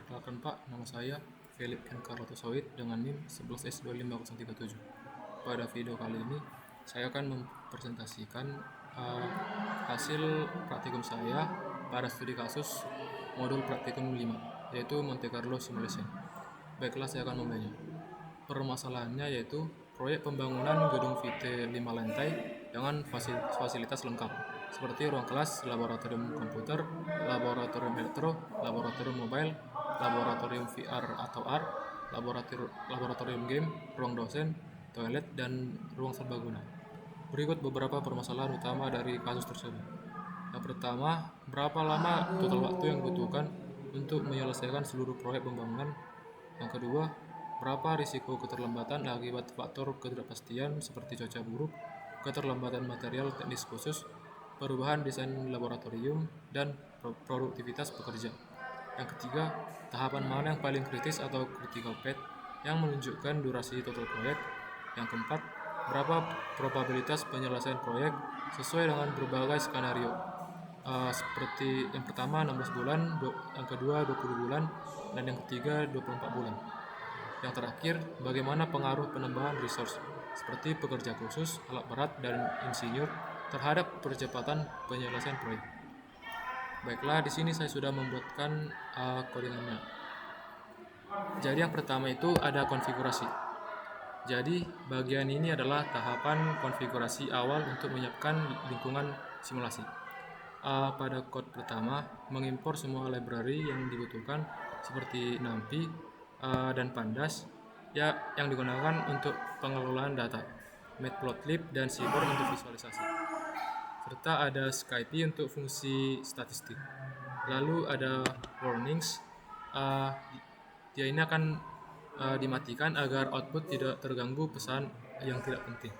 Perkenalkan Pak, nama saya Philip N. Carloto Sawit dengan NIM 11S25037. Pada video kali ini, saya akan mempresentasikan uh, hasil praktikum saya pada studi kasus modul praktikum 5, yaitu Monte Carlo Simulation. Baiklah, saya akan memulainya. Permasalahannya yaitu proyek pembangunan gedung VT 5 lantai dengan fasilitas lengkap seperti ruang kelas, laboratorium komputer, laboratorium elektro, laboratorium mobile, laboratorium VR atau AR, laboratorium game, ruang dosen, toilet, dan ruang serbaguna. Berikut beberapa permasalahan utama dari kasus tersebut. Yang pertama, berapa lama total waktu yang dibutuhkan untuk menyelesaikan seluruh proyek pembangunan. Yang kedua, berapa risiko keterlambatan akibat faktor ketidakpastian seperti cuaca buruk, keterlambatan material teknis khusus, perubahan desain laboratorium, dan produktivitas pekerja. Yang ketiga, tahapan mana yang paling kritis atau critical path yang menunjukkan durasi total proyek. Yang keempat, berapa probabilitas penyelesaian proyek sesuai dengan berbagai skenario. Seperti yang pertama 16 bulan, yang kedua 20 bulan, dan yang ketiga 24 bulan. Yang terakhir, bagaimana pengaruh penambahan resource seperti pekerja khusus, alat berat, dan insinyur terhadap percepatan penyelesaian proyek. Baiklah, di sini saya sudah membuatkan codingannya. Jadi yang pertama itu ada konfigurasi. Jadi bagian ini adalah tahapan konfigurasi awal untuk menyiapkan lingkungan simulasi. Pada code pertama, mengimpor semua library yang dibutuhkan seperti NumPy dan Pandas yang digunakan untuk pengelolaan data, Matplotlib dan Seaborn untuk visualisasi, serta ada SciPy untuk fungsi statistik. Lalu ada warnings, dia ini akan dimatikan agar output tidak terganggu pesan yang tidak penting.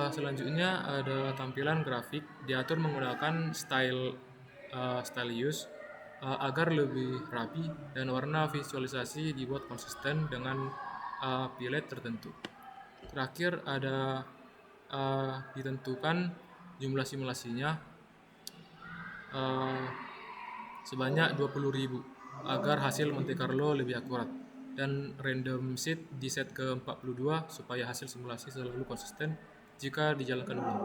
Selanjutnya ada tampilan grafik, diatur menggunakan style use agar lebih rapi, dan warna visualisasi dibuat konsisten dengan pilot tertentu. Terakhir ada ditentukan jumlah simulasinya sebanyak 20.000 agar hasil Monte Carlo lebih akurat, dan random seed di set ke 42 supaya hasil simulasi selalu konsisten jika dijalankan ulang.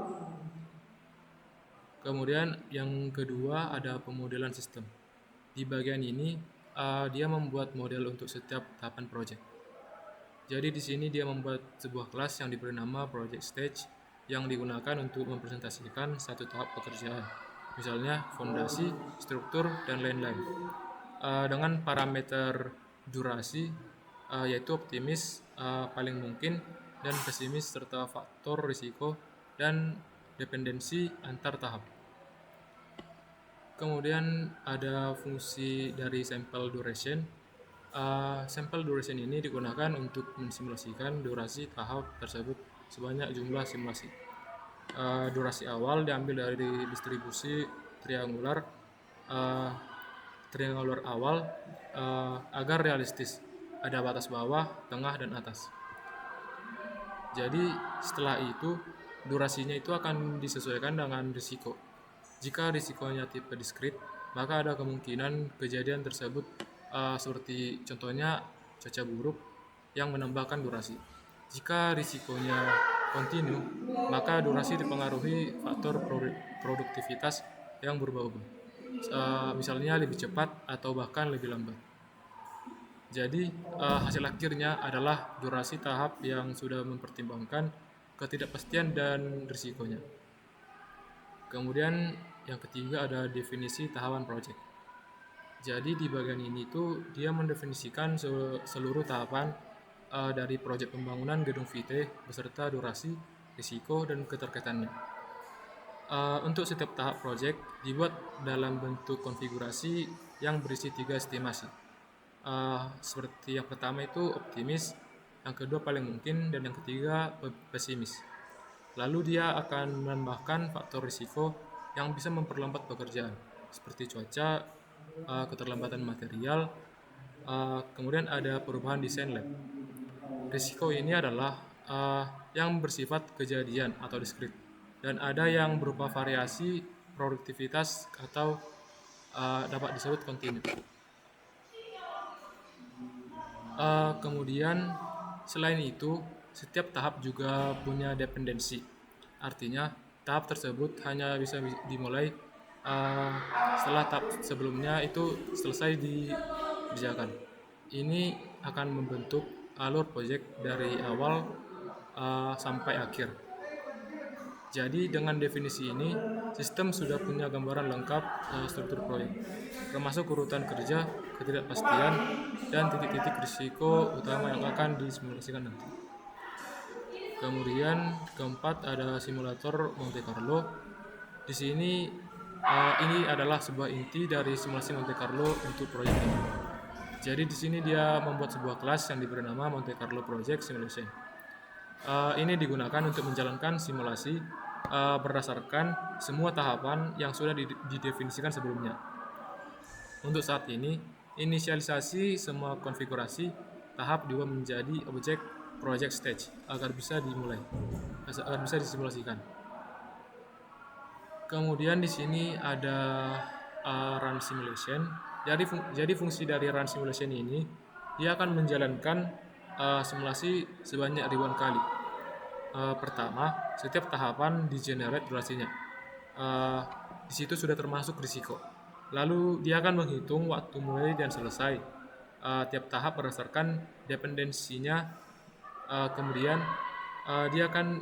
Kemudian yang kedua ada pemodelan sistem. Di bagian ini dia membuat model untuk setiap tahapan project. Jadi di sini dia membuat sebuah kelas yang diberi nama project stage yang digunakan untuk mempresentasikan satu tahap pekerjaan. Misalnya fondasi, struktur, dan lain-lain. Dengan parameter durasi yaitu optimis, paling mungkin, dan pesimis, serta faktor risiko dan dependensi antar tahap. Kemudian ada fungsi dari sample duration. Sample duration ini digunakan untuk mensimulasikan durasi tahap tersebut sebanyak jumlah simulasi. Durasi awal diambil dari distribusi triangular awal agar realistis, ada batas bawah, tengah, dan atas. Jadi setelah itu durasinya itu akan disesuaikan dengan risiko. Jika risikonya tipe diskrit, maka ada kemungkinan kejadian tersebut seperti contohnya cuaca buruk yang menambahkan durasi. Jika risikonya kontinu, maka durasi dipengaruhi faktor produktivitas yang berubah-ubah. Misalnya lebih cepat atau bahkan lebih lambat. Jadi hasil akhirnya adalah durasi tahap yang sudah mempertimbangkan ketidakpastian dan risikonya. Kemudian yang ketiga ada definisi tahapan project. Jadi di bagian ini tuh dia mendefinisikan seluruh tahapan dari proyek pembangunan gedung VT beserta durasi, risiko, dan keterkaitannya. Untuk setiap tahap proyek dibuat dalam bentuk konfigurasi yang berisi 3 estimasi. Seperti yang pertama itu optimis, yang kedua paling mungkin, dan yang ketiga pesimis. Lalu dia akan menambahkan faktor risiko yang bisa memperlambat pekerjaan seperti cuaca, keterlambatan material, kemudian ada perubahan desain lab. Risiko ini adalah yang bersifat kejadian atau diskrit, dan ada yang berupa variasi produktivitas atau dapat disebut kontinu. Kemudian selain itu, setiap tahap juga punya dependensi. Artinya, tahap tersebut hanya bisa dimulai setelah tahap sebelumnya itu selesai dikerjakan. Ini akan membentuk alur proyek dari awal sampai akhir. Jadi dengan definisi ini, sistem sudah punya gambaran lengkap struktur proyek, termasuk urutan kerja, ketidakpastian, dan titik-titik risiko utama yang akan disimulasikan nanti. Kemudian keempat ada simulator Monte Carlo. Di sini ini adalah sebuah inti dari simulasi Monte Carlo untuk proyek ini. Jadi di sini dia membuat sebuah kelas yang diberi nama Monte Carlo Project Simulation. Ini digunakan untuk menjalankan simulasi berdasarkan semua tahapan yang sudah didefinisikan sebelumnya. Untuk saat ini, inisialisasi semua konfigurasi tahap 2 menjadi objek project stage agar bisa disimulasikan. Kemudian di sini ada run simulation. Jadi fungsi dari run simulation ini dia akan menjalankan simulasi sebanyak ribuan kali. Pertama, setiap tahapan di-generate durasinya. Di situ sudah termasuk risiko. Lalu dia akan menghitung waktu mulai dan selesai tiap tahap berdasarkan dependensinya. Kemudian dia akan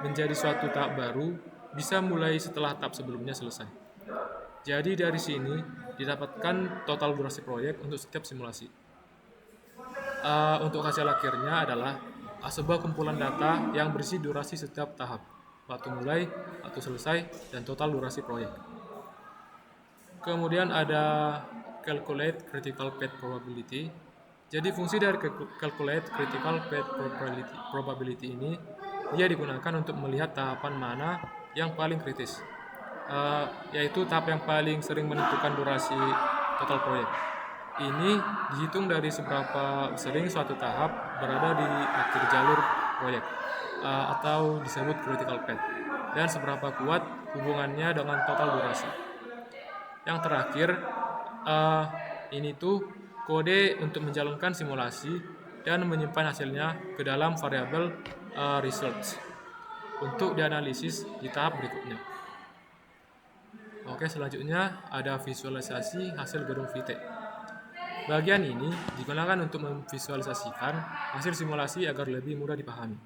menjadi suatu tahap baru bisa mulai setelah tahap sebelumnya selesai. Jadi dari sini didapatkan total durasi proyek untuk setiap simulasi. Untuk hasil akhirnya adalah sebuah kumpulan data yang berisi durasi setiap tahap, waktu mulai, waktu selesai, dan total durasi proyek. Kemudian ada calculate critical path probability. Jadi fungsi dari calculate critical path probability ini dia digunakan untuk melihat tahapan mana yang paling kritis, yaitu tahap yang paling sering menentukan durasi total proyek. Ini dihitung dari seberapa sering suatu tahap berada di akhir jalur proyek atau disebut critical path, dan seberapa kuat hubungannya dengan total durasi. Yang terakhir, ini tuh kode untuk menjalankan simulasi dan menyimpan hasilnya ke dalam variabel results untuk dianalisis di tahap berikutnya. Oke, selanjutnya ada visualisasi hasil gedung VT. Bagian ini digunakan untuk memvisualisasikan hasil simulasi agar lebih mudah dipahami.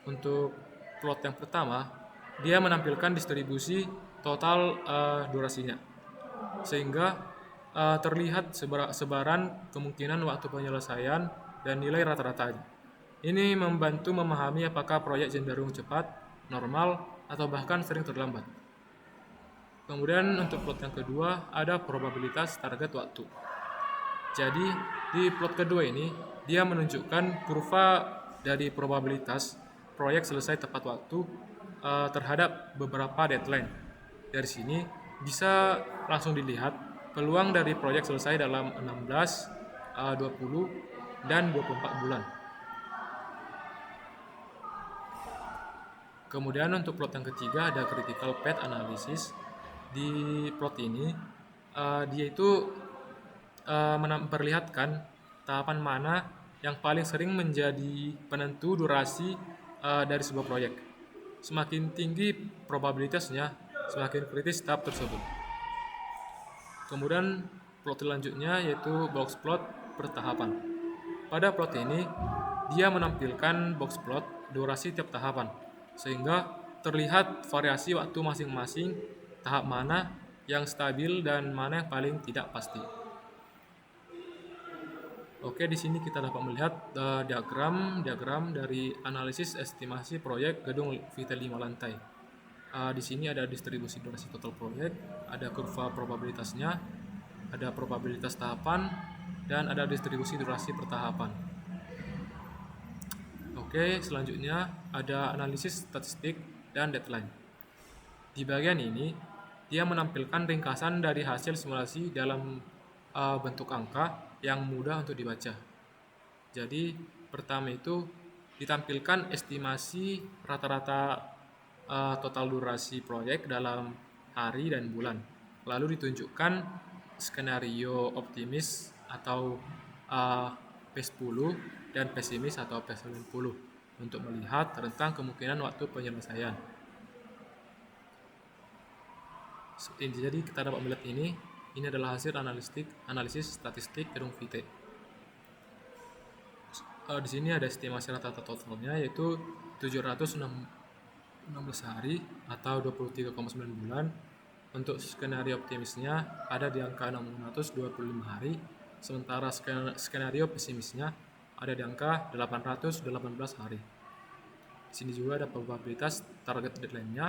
Untuk plot yang pertama, dia menampilkan distribusi total durasinya, sehingga terlihat sebaran kemungkinan waktu penyelesaian dan nilai rata-ratanya. Ini membantu memahami apakah proyek cenderung cepat, normal, atau bahkan sering terlambat. Kemudian untuk plot yang kedua ada probabilitas target waktu. Jadi di plot kedua ini dia menunjukkan kurva dari probabilitas proyek selesai tepat waktu terhadap beberapa deadline. Dari sini bisa langsung dilihat peluang dari proyek selesai dalam 16, 20, dan 24 bulan. Kemudian untuk plot yang ketiga ada critical path analysis. Di plot ini dia itu memperlihatkan tahapan mana yang paling sering menjadi penentu durasi dari sebuah proyek. Semakin tinggi probabilitasnya, semakin kritis tahap tersebut. Kemudian plot selanjutnya yaitu box plot per tahapan. Pada plot ini, dia menampilkan box plot durasi tiap tahapan, sehingga terlihat variasi waktu masing-masing tahap mana yang stabil dan mana yang paling tidak pasti. Oke, di sini kita dapat melihat diagram dari analisis estimasi proyek gedung VT 5 lantai. Di sini ada distribusi durasi total proyek, ada kurva probabilitasnya, ada probabilitas tahapan, dan ada distribusi durasi per tahapan. Oke, selanjutnya ada analisis statistik dan deadline. Di bagian ini, dia menampilkan ringkasan dari hasil simulasi dalam bentuk angka yang mudah untuk dibaca. Jadi pertama itu ditampilkan estimasi rata-rata total durasi proyek dalam hari dan bulan. Lalu ditunjukkan skenario optimis atau uh, P10 dan pesimis atau P90 untuk melihat tentang kemungkinan waktu penyelesaian. Jadi kita dapat melihat ini adalah hasil analisis statistik gedung VT. Di sini ada estimasi rata-rata totalnya yaitu 716 hari atau 23,9 bulan. Untuk skenario optimisnya ada di angka 625 hari, sementara skenario pesimisnya ada di angka 818 hari. Di sini juga ada probabilitas target deadline-nya,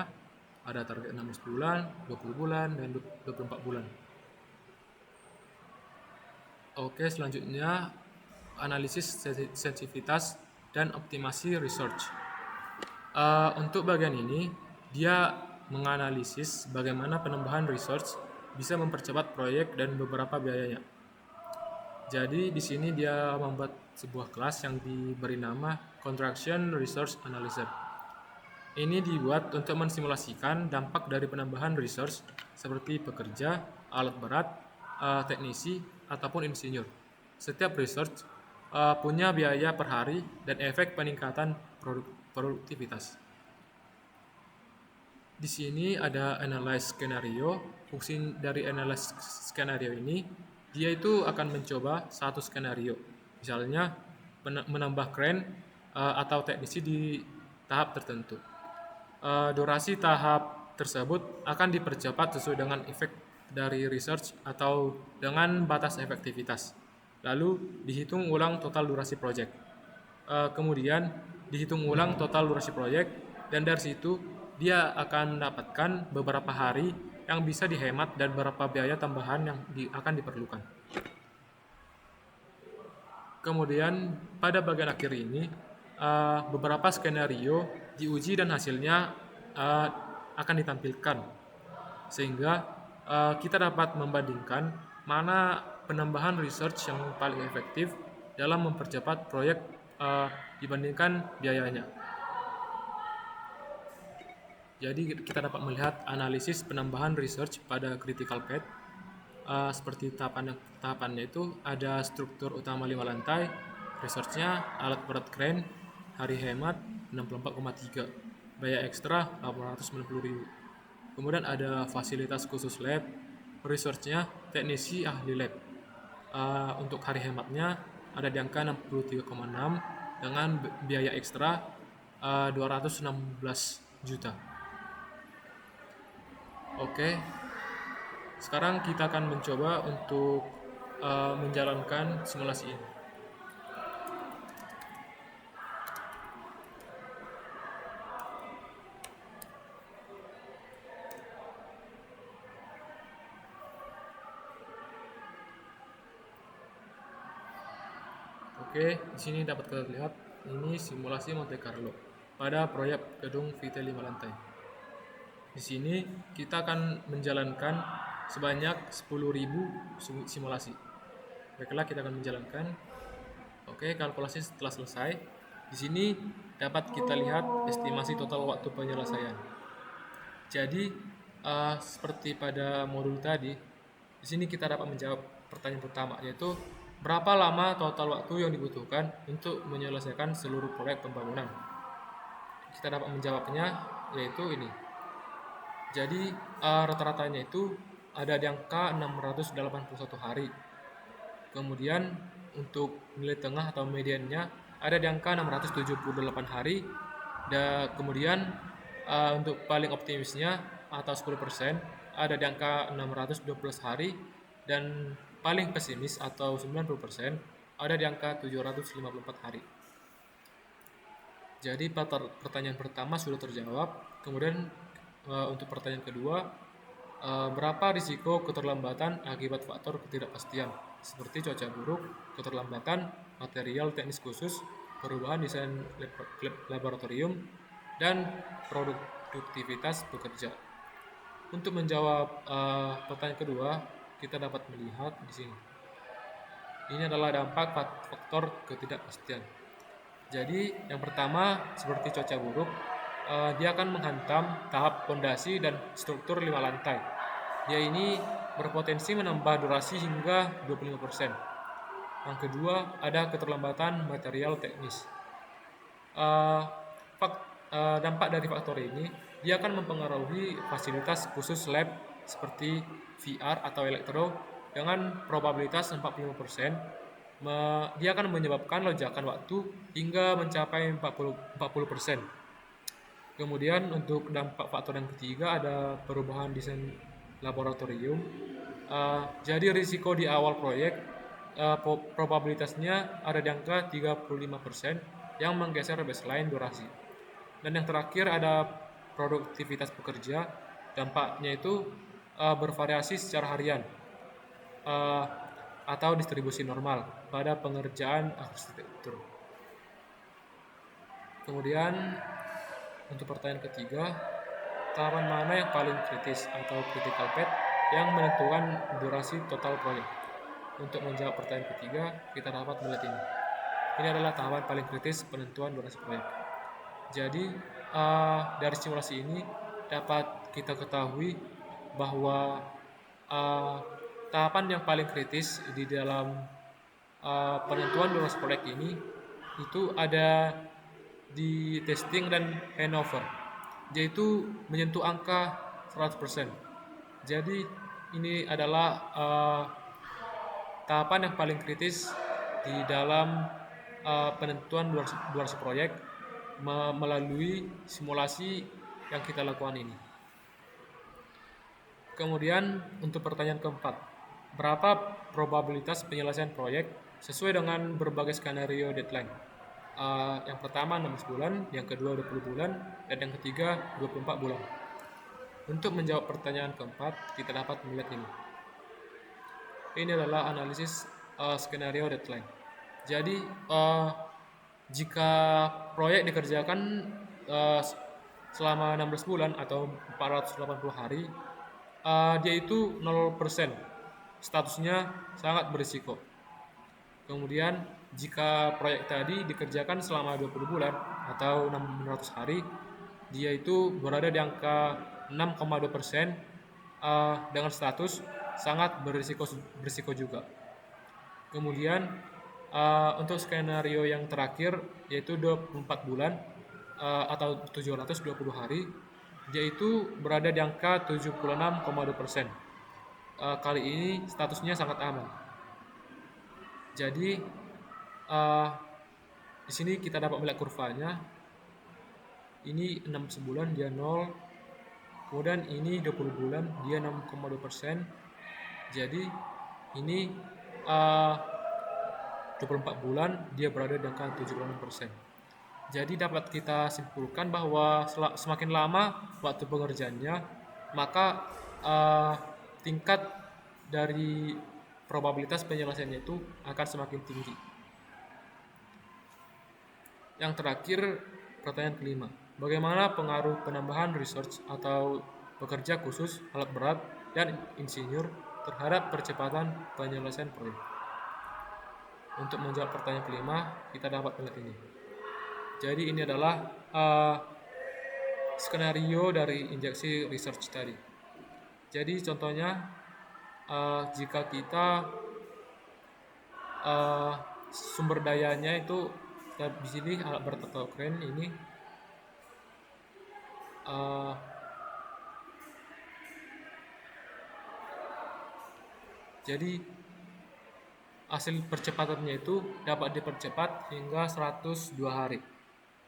ada target 16 bulan, 20 bulan, dan 24 bulan. Oke, selanjutnya analisis sensitivitas dan optimasi research. Untuk bagian ini, dia menganalisis bagaimana penambahan research bisa mempercepat proyek dan beberapa biayanya. Jadi di sini dia membuat sebuah kelas yang diberi nama Contraction Research Analyzer. Ini dibuat untuk mensimulasikan dampak dari penambahan research seperti pekerja, alat berat, teknisi, ataupun insinyur. Setiap research punya biaya per hari dan efek peningkatan produktivitas. Di sini ada analyze skenario. Fungsi dari analyze skenario ini, dia itu akan mencoba satu skenario. Misalnya menambah kren atau teknisi di tahap tertentu. Durasi tahap tersebut akan dipercepat sesuai dengan efek dari research atau dengan batas efektivitas. Lalu dihitung ulang total durasi proyek. Kemudian dihitung ulang total durasi proyek dan dari situ dia akan mendapatkan beberapa hari yang bisa dihemat dan beberapa biaya tambahan yang akan diperlukan. Kemudian pada bagian akhir ini beberapa skenario diuji dan hasilnya akan ditampilkan sehingga kita dapat membandingkan mana penambahan research yang paling efektif dalam mempercepat proyek dibandingkan biayanya. Jadi kita dapat melihat analisis penambahan research pada critical path. Seperti tahapannya itu ada struktur utama 5 lantai, researchnya alat berat kren, hari hemat 64,3, biaya ekstra 890.000. Kemudian ada fasilitas khusus lab, researchnya teknisi ahli lab. Untuk hari hematnya ada di angka 63,6 dengan biaya ekstra 216 juta. Oke, sekarang kita akan mencoba untuk menjalankan simulasi ini. Oke, di sini dapat kita lihat ini simulasi Monte Carlo pada proyek gedung VT 5 lantai. Di sini kita akan menjalankan sebanyak 10.000 simulasi. Baiklah, kita akan menjalankan. Oke, kalkulasi setelah selesai. Di sini dapat kita lihat estimasi total waktu penyelesaian. Jadi seperti pada modul tadi, di sini kita dapat menjawab pertanyaan pertama, yaitu berapa lama total waktu yang dibutuhkan untuk menyelesaikan seluruh proyek pembangunan. Kita dapat menjawabnya yaitu ini. Jadi rata-ratanya itu ada di angka 681 hari. Kemudian untuk nilai tengah atau mediannya ada di angka 678 hari. Dan kemudian untuk paling optimisnya atau 10% ada di angka 612 hari. Dan paling pesimis atau 90% ada di angka 754 hari. Jadi pertanyaan pertama sudah terjawab. Kemudian untuk pertanyaan kedua, berapa risiko keterlambatan akibat faktor ketidakpastian seperti cuaca buruk, keterlambatan, material teknis khusus, perubahan desain laboratorium, dan produktivitas pekerja. Untuk menjawab pertanyaan kedua, kita dapat melihat di sini. Ini adalah dampak faktor ketidakpastian. Jadi yang pertama seperti cuaca buruk, dia akan menghantam tahap fondasi dan struktur 5 lantai. Dia ini berpotensi menambah durasi hingga 25%. Yang kedua, ada keterlambatan material teknis. Uh, Dampak dari faktor ini, dia akan mempengaruhi fasilitas khusus lab seperti VR atau elektro dengan probabilitas 45%. Dia akan menyebabkan lonjakan waktu hingga mencapai 40%. Kemudian untuk dampak faktor yang ketiga ada perubahan desain laboratorium. Jadi risiko di awal proyek probabilitasnya ada di angka 35% yang menggeser baseline durasi. Dan yang terakhir ada produktivitas pekerja. Dampaknya itu bervariasi secara harian atau distribusi normal pada pengerjaan arsitektur. Kemudian untuk pertanyaan ketiga, tahapan mana yang paling kritis atau critical path yang menentukan durasi total proyek? Untuk menjawab pertanyaan ketiga, kita dapat melihat ini. Ini adalah tahapan paling kritis penentuan durasi proyek. Jadi dari simulasi ini dapat kita ketahui bahwa tahapan yang paling kritis di dalam penentuan durasi proyek ini itu ada di testing dan handover, yaitu menyentuh angka 100%. Jadi ini adalah tahapan yang paling kritis di dalam penentuan durasi proyek melalui simulasi yang kita lakukan ini. Kemudian untuk pertanyaan keempat, berapa probabilitas penyelesaian proyek sesuai dengan berbagai skenario deadline? Yang pertama 16 bulan, yang kedua 20 bulan, dan yang ketiga 24 bulan. Untuk menjawab pertanyaan keempat, kita dapat melihat ini. Ini adalah analisis skenario deadline. Jadi jika proyek dikerjakan selama 16 bulan atau 480 hari, dia itu 0%. Statusnya sangat berisiko. Kemudian jika proyek tadi dikerjakan selama 20 bulan atau 600 hari, dia itu berada di angka 6,2% dengan status sangat berisiko juga. Kemudian untuk skenario yang terakhir yaitu 24 bulan atau 720 hari, dia itu berada di angka 76,2%. Kali ini statusnya sangat aman. Jadi di sini kita dapat melihat kurvanya. Ini 6 sebulan dia 0. Kemudian ini 20 bulan dia 6,2%. Jadi ini 24 bulan dia berada di angka 76%. Jadi dapat kita simpulkan bahwa semakin lama waktu pengerjaannya, maka tingkat dari probabilitas penyelesaiannya itu akan semakin tinggi. Yang terakhir, pertanyaan kelima. Bagaimana pengaruh penambahan research atau pekerja khusus, alat berat, dan insinyur terhadap percepatan penyelesaian proyek? Untuk menjawab pertanyaan kelima, kita dapat melihat ini. Jadi ini adalah skenario dari injeksi research tadi. Jadi contohnya, jika kita sumber dayanya itu di sini alat berat atau crane ini jadi hasil percepatannya itu dapat dipercepat hingga 102 hari.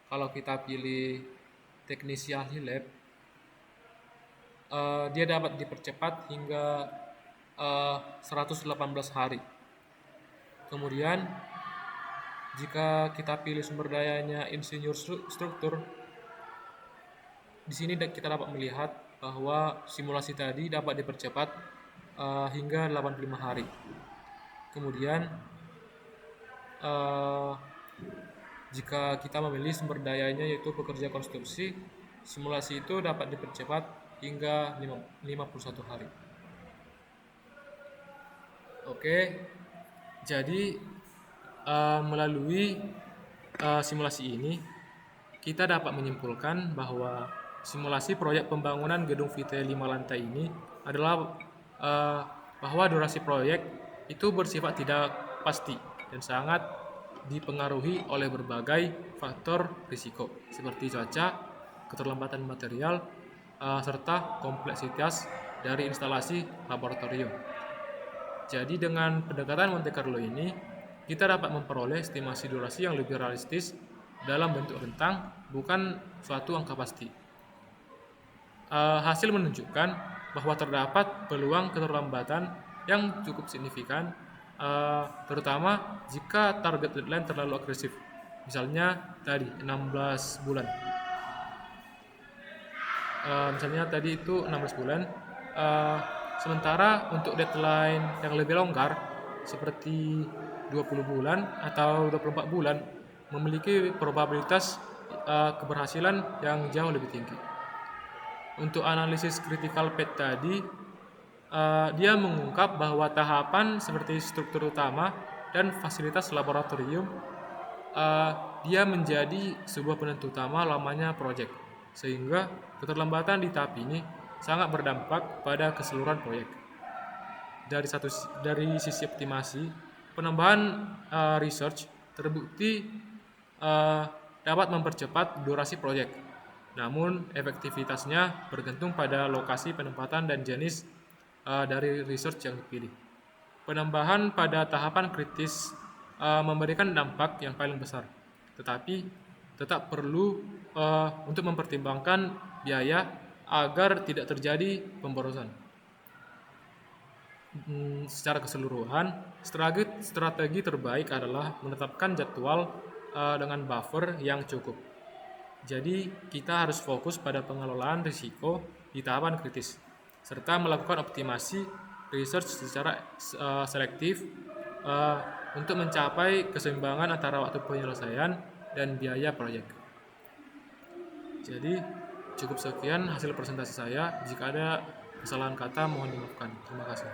Kalau kita pilih teknisi ahli lab, dia dapat dipercepat hingga 118 hari. Kemudian jika kita pilih sumber dayanya insinyur struktur, di sini kita dapat melihat bahwa simulasi tadi dapat dipercepat hingga 85 hari. Kemudian jika kita memilih sumber dayanya yaitu pekerja konstruksi, simulasi itu dapat dipercepat hingga 51 hari. Oke, jadi melalui simulasi ini kita dapat menyimpulkan bahwa simulasi proyek pembangunan gedung VT 5 lantai ini adalah eh, bahwa durasi proyek itu bersifat tidak pasti dan sangat dipengaruhi oleh berbagai faktor risiko seperti cuaca, keterlambatan material, serta kompleksitas dari instalasi laboratorium. Jadi dengan pendekatan Monte Carlo ini, kita dapat memperoleh estimasi durasi yang lebih realistis dalam bentuk rentang, bukan suatu angka pasti. Hasil menunjukkan bahwa terdapat peluang keterlambatan yang cukup signifikan, terutama jika target deadline terlalu agresif. Misalnya tadi 16 bulan. Misalnya tadi itu 16 bulan. Sementara untuk deadline yang lebih longgar seperti 20 bulan atau 24 bulan memiliki probabilitas keberhasilan yang jauh lebih tinggi. Untuk analisis critical path tadi, dia mengungkap bahwa tahapan seperti struktur utama dan fasilitas laboratorium dia menjadi sebuah penentu utama lamanya proyek, sehingga keterlambatan di tahap ini sangat berdampak pada keseluruhan proyek. Dari sisi optimasi, penambahan research terbukti dapat mempercepat durasi proyek. Namun efektivitasnya bergantung pada lokasi penempatan dan jenis dari research yang dipilih. Penambahan pada tahapan kritis memberikan dampak yang paling besar, tetapi tetap perlu untuk mempertimbangkan biaya agar tidak terjadi pemborosan. Secara keseluruhan, strategi terbaik adalah menetapkan jadwal dengan buffer yang cukup. Jadi, kita harus fokus pada pengelolaan risiko di tahapan kritis, serta melakukan optimasi research secara selektif untuk mencapai keseimbangan antara waktu penyelesaian dan biaya proyek. Jadi, cukup sekian hasil presentasi saya. Jika ada kesalahan kata, mohon dimaafkan. Terima kasih.